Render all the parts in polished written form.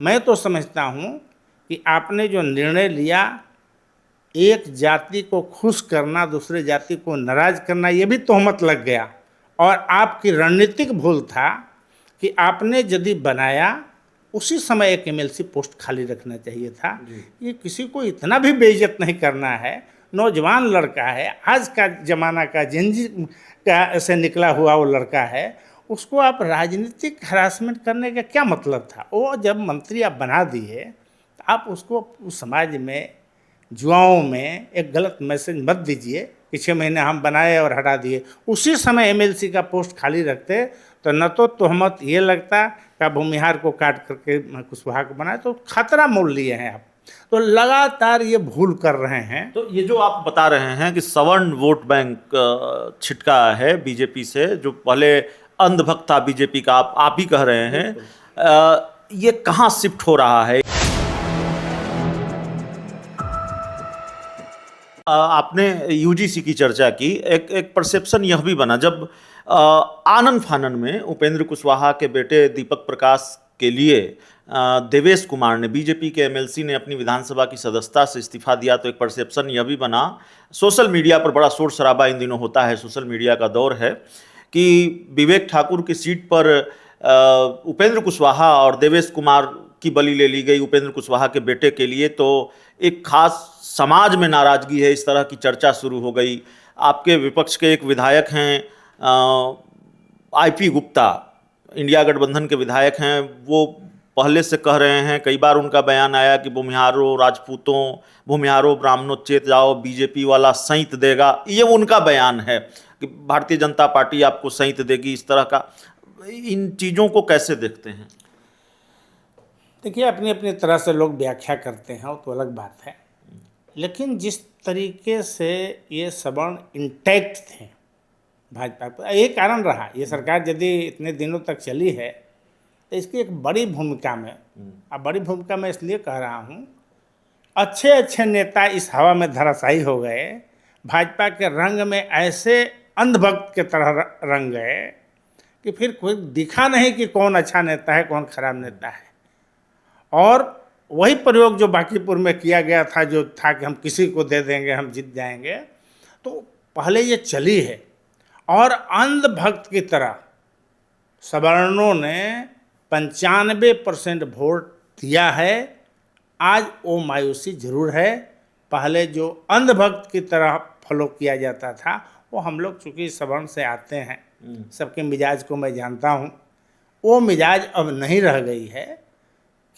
मैं तो समझता हूँ कि आपने जो निर्णय लिया, एक जाति को खुश करना, दूसरे जाति को नाराज करना, ये भी तोहमत लग गया। और आपकी रणनीतिक भूल था कि आपने यदि बनाया उसी समय एक एमएलसी पोस्ट खाली रखना चाहिए था। ये किसी को इतना भी बेइज्जत नहीं करना है। नौजवान लड़का है, आज का ज़माना का जेनजी का से निकला हुआ वो लड़का है, उसको आप राजनीतिक हरासमेंट करने का क्या मतलब था? वो जब मंत्री आप बना दिए तो आप उसको उस समाज में, युवाओं में एक गलत मैसेज मत दीजिए कि 6 महीने हम बनाए और हटा दिए। उसी समय एमएलसी का पोस्ट खाली रखते तो न तो तोहमत ये लगता कि भूमिहार को काट करके कुशवाहा को बनाए, तो खतरा मोल लिए हैं आप। तो लगातार ये भूल कर रहे हैं। तो ये जो आप बता रहे हैं कि सवर्ण वोट बैंक छिटका है बीजेपी से, जो पहले अंधभक्त था बीजेपी का, आप ही कह रहे हैं, ये कहाँ शिफ्ट हो रहा है? आपने यूजीसी की चर्चा की, एक परसेप्शन यह भी बना जब आनन फानन में उपेंद्र कुशवाहा के बेटे दीपक प्रकाश के लिए देवेश कुमार ने, बीजेपी के एमएलसी ने अपनी विधानसभा की सदस्यता से इस्तीफा दिया, तो एक परसेप्शन यह भी बना, सोशल मीडिया पर बड़ा शोर शराबा इन दिनों होता है, सोशल मीडिया का दौर है, कि विवेक ठाकुर की सीट पर उपेंद्र कुशवाहा और देवेश कुमार की बलि ले ली गई उपेंद्र कुशवाहा के बेटे के लिए, तो एक खास समाज में नाराजगी है, इस तरह की चर्चा शुरू हो गई। आपके विपक्ष के एक विधायक हैं आईपी गुप्ता, इंडिया गठबंधन के विधायक हैं, वो पहले से कह रहे हैं, कई बार उनका बयान आया कि भूमिहारों राजपूतों, भूमिहारों ब्राह्मणों चेत जाओ, बीजेपी वाला सैंत देगा, ये उनका बयान है कि भारतीय जनता पार्टी आपको सैंत देगी, इस तरह का। इन चीज़ों को कैसे देखते हैं? देखिए, अपनी अपनी तरह से लोग व्याख्या करते हैं, वो तो अलग बात है, लेकिन जिस तरीके से ये सवर्ण इंटैक्ट थे भाजपा पर, ये कारण रहा, ये सरकार यदि इतने दिनों तक चली है तो इसकी एक बड़ी भूमिका में, अब बड़ी भूमिका में इसलिए कह रहा हूँ, अच्छे अच्छे नेता इस हवा में धराशायी हो गए, भाजपा के रंग में ऐसे अंधभक्त के तरह रंग गए कि फिर कोई दिखा नहीं कि कौन अच्छा नेता है, कौन खराब नेता है। और वही प्रयोग जो बांकीपुर में किया गया था, जो था कि हम किसी को दे देंगे, हम जीत जाएंगे, तो पहले ये चली है। और अंधभक्त की तरह सवर्णों ने 95% वोट दिया है। आज वो मायूसी जरूर है। पहले जो अंधभक्त की तरह फॉलो किया जाता था, वो हम लोग चूँकि सवर्ण से आते हैं, सबके मिजाज को मैं जानता हूँ, वो मिजाज अब नहीं रह गई है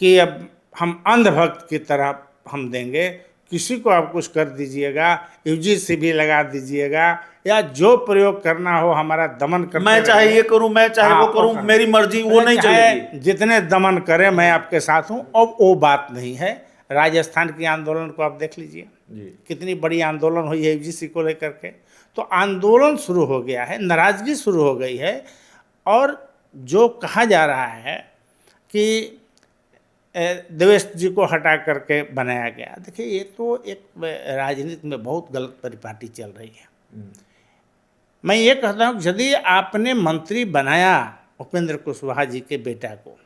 कि अब हम अंधभक्त की तरह हम देंगे, किसी को आप कुछ कर दीजिएगा, यूजीसी भी लगा दीजिएगा, या जो प्रयोग करना हो हमारा दमन करना, मैं चाहे ये करूं, मैं चाहे वो करूं, मेरी मर्जी, वो नहीं चलेगी। जितने दमन करें मैं आपके साथ हूं। अब वो बात नहीं है। राजस्थान की आंदोलन को आप देख लीजिए, कितनी बड़ी आंदोलन हुई है यूजीसी को लेकर के। तो आंदोलन शुरू हो गया है, नाराजगी शुरू हो गई है। और जो कहा जा रहा है कि देवेश जी को हटा करके बनाया गया, देखिए ये तो एक राजनीति में बहुत गलत परिपाटी चल रही है। मैं ये कहता हूँ, यदि आपने मंत्री बनाया उपेंद्र कुशवाहा जी के बेटा को,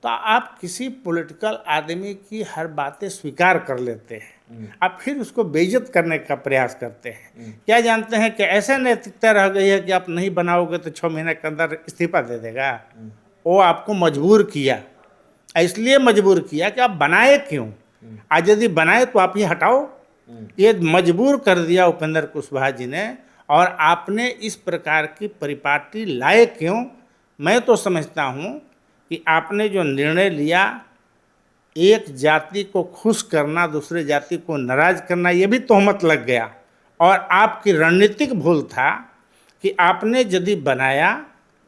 तो आप किसी पॉलिटिकल आदमी की हर बातें स्वीकार कर लेते हैं, आप फिर उसको बेइज्जत करने का प्रयास करते हैं। क्या जानते हैं कि ऐसा नैतिकता रह गई है कि आप नहीं बनाओगे तो 6 महीने के अंदर इस्तीफा दे देगा। वो आपको मजबूर किया, इसलिए मजबूर किया कि आप बनाए क्यों, आज यदि बनाए तो आप ये हटाओ। ये मजबूर कर दिया उपेंद्र कुशवाहा जी ने, और आपने इस प्रकार की परिपाटी लाए क्यों? मैं तो समझता हूँ कि आपने जो निर्णय लिया, एक जाति को खुश करना, दूसरे जाति को नाराज करना, ये भी तोहमत लग गया। और आपकी रणनीतिक भूल था कि आपने यदि बनाया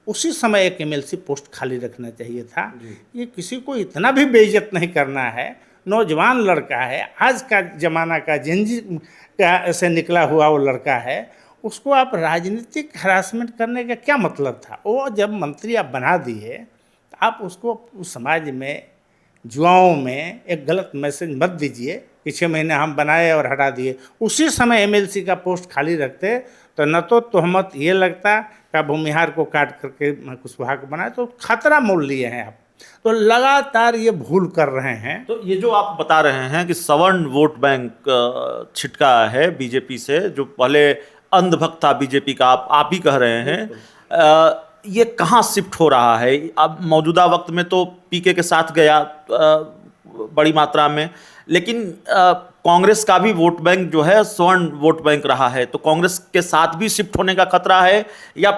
उसी समय एक एमएलसी पोस्ट खाली रखना चाहिए था। ये किसी को इतना भी बेइज्जत नहीं करना है। नौजवान लड़का है, आज का ज़माना का जेनजी का से निकला हुआ वो लड़का है, उसको आप राजनीतिक हरासमेंट करने का क्या मतलब था? वो जब मंत्री आप बना दिए तो आप उसको उस समाज में, युवाओं में एक गलत मैसेज मत दीजिए कि 6 महीने हम बनाए और हटा दिए। उसी समय एमएलसी का पोस्ट खाली रखते तो न तो तोहमत ये लगता कि भूमिहार को काट करके कुशवाहा को बनाए, तो खतरा मोल लिए हैं आप। तो लगातार ये भूल कर रहे हैं। तो ये जो आप बता रहे हैं कि सवर्ण वोट बैंक छिटका है बीजेपी से, जो पहले अंधभक्त था बीजेपी का, आप ही कह रहे हैं, ये कहाँ शिफ्ट हो रहा है? अब मौजूदा वक्त में तो पीके के साथ गया बड़ी मात्रा में, लेकिन कांग्रेस का भी वोट बैंक जो है स्वर्ण वोट बैंक रहा है, तो कांग्रेस के साथ भी शिफ्ट होने का खतरा है, या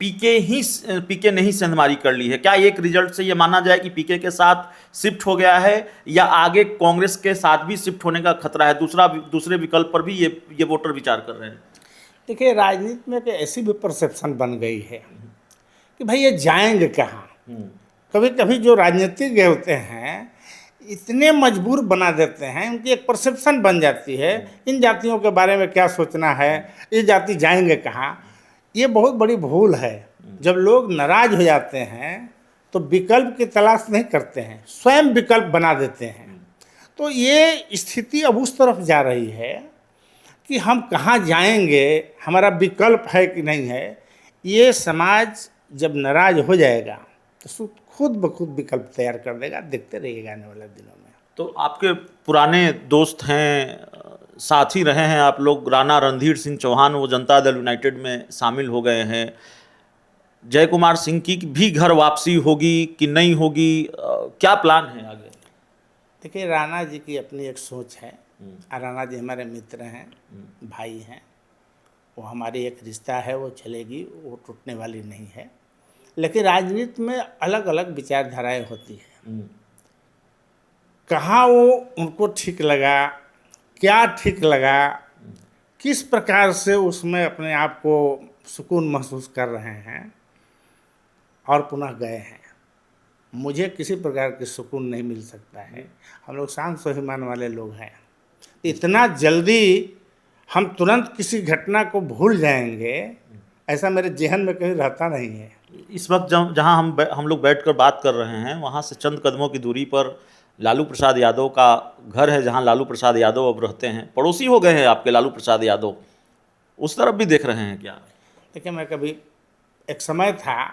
पीके ने ही सेंधमारी कर ली है? क्या एक रिजल्ट से ये माना जाए कि पीके के साथ शिफ्ट हो गया है, या आगे कांग्रेस के साथ भी शिफ्ट होने का खतरा है? दूसरे विकल्प पर भी ये वोटर विचार कर रहे हैं। देखिए, राजनीति में एक ऐसी भी परसेप्शन बन गई है कि भाई ये जाएंगे कहाँ। कभी कभी जो राजनीतिज्ञ होते हैं इतने मजबूर बना देते हैं, उनकी एक परसेप्शन बन जाती है इन जातियों के बारे में क्या सोचना है, ये जाति जाएंगे कहाँ। ये बहुत बड़ी भूल है। जब लोग नाराज हो जाते हैं तो विकल्प की तलाश नहीं करते हैं, स्वयं विकल्प बना देते हैं। तो ये स्थिति अब उस तरफ जा रही है कि हम कहाँ जाएंगे, हमारा विकल्प है कि नहीं है। ये समाज जब नाराज हो जाएगा तो खुद ब खुद विकल्प तैयार कर देगा, देखते रहिएगा आने वाले दिनों में। तो आपके पुराने दोस्त हैं, साथी रहे हैं आप लोग, राणा रणधीर सिंह चौहान, वो जनता दल यूनाइटेड में शामिल हो गए हैं। जय कुमार सिंह की भी घर वापसी होगी कि नहीं होगी, क्या प्लान है आगे? देखिए, राणा जी की अपनी एक सोच है। राणा जी हमारे मित्र हैं, भाई हैं, वो हमारी एक रिश्ता है, वो चलेगी, वो टूटने वाली नहीं है। लेकिन राजनीति में अलग अलग विचारधाराएं होती हैं। कहाँ वो उनको ठीक लगा, क्या ठीक लगा, किस प्रकार से उसमें अपने आप को सुकून महसूस कर रहे हैं और पुनः गए हैं। मुझे किसी प्रकार के सुकून नहीं मिल सकता है। हम लोग शांत स्वाभिमान वाले लोग हैं। इतना जल्दी हम तुरंत किसी घटना को भूल जाएंगे, ऐसा मेरे जहन में कहीं रहता नहीं है। इस वक्त जहाँ हम लोग बैठकर बात कर रहे हैं, वहाँ से चंद कदमों की दूरी पर लालू प्रसाद यादव का घर है, जहाँ लालू प्रसाद यादव अब रहते हैं। पड़ोसी हो गए हैं आपके लालू प्रसाद यादव, उस तरफ भी देख रहे हैं क्या? देखिए, मैं कभी एक समय था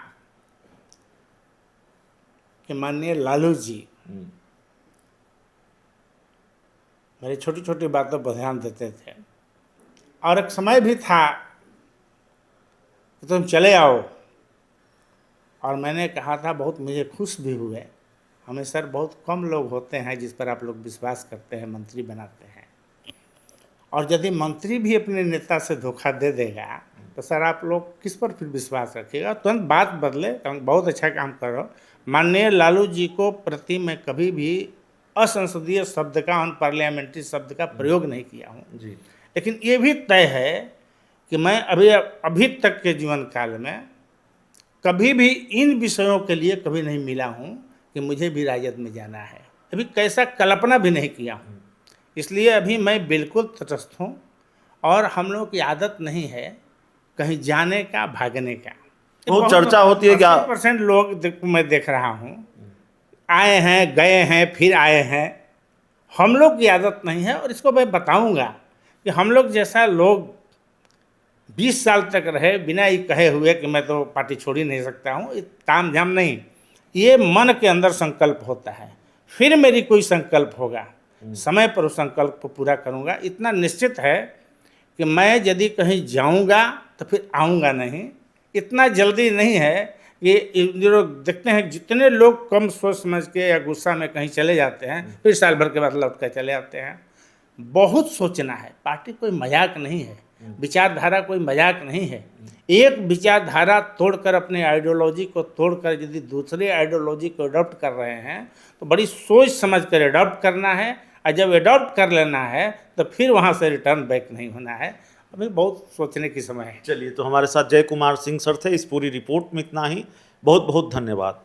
कि माननीय लालू जी मेरी छोटी छोटी बातों पर ध्यान देते थे, और एक समय भी था कि तुम चले आओ, और मैंने कहा था, बहुत मुझे खुश भी हुए। हमें सर बहुत कम लोग होते हैं जिस पर आप लोग विश्वास करते हैं, मंत्री बनाते हैं, और यदि मंत्री भी अपने नेता से धोखा दे देगा तो सर आप लोग किस पर फिर विश्वास रखिएगा। तुरंत बात बदले, तुम बहुत अच्छा काम करो। माननीय लालू जी को प्रति मैं कभी भी असंसदीय शब्द का, अनपार्लियामेंट्री शब्द का प्रयोग नहीं किया हूँ जी। लेकिन ये भी तय है कि मैं अभी तक के जीवन काल में कभी भी इन विषयों के लिए कभी नहीं मिला हूँ कि मुझे भी राजद में जाना है। अभी कैसा कल्पना भी नहीं किया हूँ। इसलिए अभी मैं बिल्कुल तटस्थ हूँ, और हम लोगों की आदत नहीं है कहीं जाने का, भागने का। बहुत चर्चा होती है क्या? 80% लोग मैं देख रहा हूँ आए हैं, गए हैं, फिर आए हैं। हम लोग की आदत नहीं है, और इसको मैं बताऊँगा कि हम लोग जैसा लोग 20 साल तक रहे बिना ये कहे हुए कि मैं तो पार्टी छोड़ ही नहीं सकता हूँ, ताम झाम नहीं। ये मन के अंदर संकल्प होता है, फिर मेरी कोई संकल्प होगा, समय पर उस संकल्प को पूरा करूँगा। इतना निश्चित है कि मैं यदि कहीं जाऊँगा तो फिर आऊँगा नहीं। इतना जल्दी नहीं है कि जो लोग देखते हैं, जितने लोग कम सोच समझ के या गुस्सा में कहीं चले जाते हैं, फिर साल भर के बाद लौट कर चले आते हैं। बहुत सोचना है। पार्टी कोई मजाक नहीं है, विचारधारा कोई मजाक नहीं है। एक विचारधारा तोड़कर, अपने आइडियोलॉजी को तोड़कर यदि दूसरे आइडियोलॉजी को अडॉप्ट कर रहे हैं तो बड़ी सोच समझ कर अडॉप्ट करना है, और जब अडॉप्ट कर लेना है तो फिर वहाँ से रिटर्न बैक नहीं होना है। अभी बहुत सोचने की समय है। चलिए, तो हमारे साथ जय कुमार सिंह सर थे। इस पूरी रिपोर्ट में इतना ही। बहुत बहुत धन्यवाद।